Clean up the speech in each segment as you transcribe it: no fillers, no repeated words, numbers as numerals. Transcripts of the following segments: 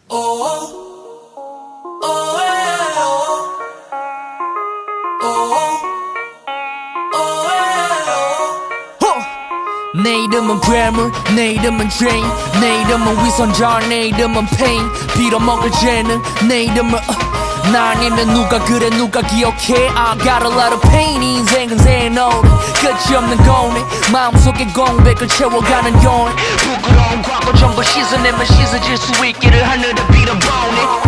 내 이름은 괴물, 내 이름은 죄인, 내 이름은 위선자, 내 이름은 pain. 빌어먹을 죄는 내 이름은 나 아니면 누가 그래 누가 기억해. I got a lot of pain. 인생은 새노래 끝이 없는 거네. 마음속에 공백을 채워가는 요인. 부끄러운 과거 전부 씻어내면 씻어질 수 있기를 하늘에 빌어보네.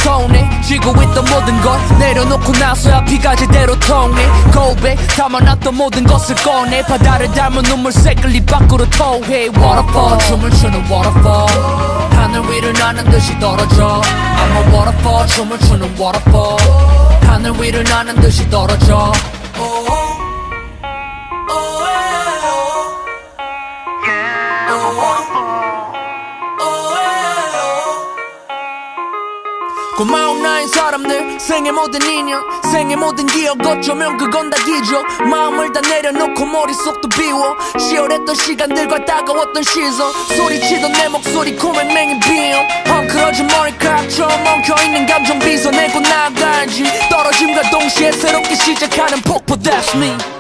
손에 쥐고 있던 모든 걸 내려놓고 나서야 피가 제대로 통해. 고백 담아놨던 모든 것을 꺼내. 바다를 닮은 눈물색을 입 밖으로 토해. Waterfall 춤을 추는 waterfall. 하늘 위를 나는 듯이 떨어져. I'm a waterfall 춤을 추는 waterfall. 하늘 위를 나는 듯이 떨어져. 고마운 나의 사람들 생의 모든 인연 생의 모든 기억 어쩌면 그건 다 기적. 마음을 다 내려놓고 머릿속도 비워. 치열했던 시간들과 따가웠던 시선 소리치던 내 목소리 코맹맹이 비어. 헝클어진 머리카락처럼 엉켜있는 감정 빗어내고 나가야지. 떨어짐과 동시에 새롭게 시작하는 폭포 That's me.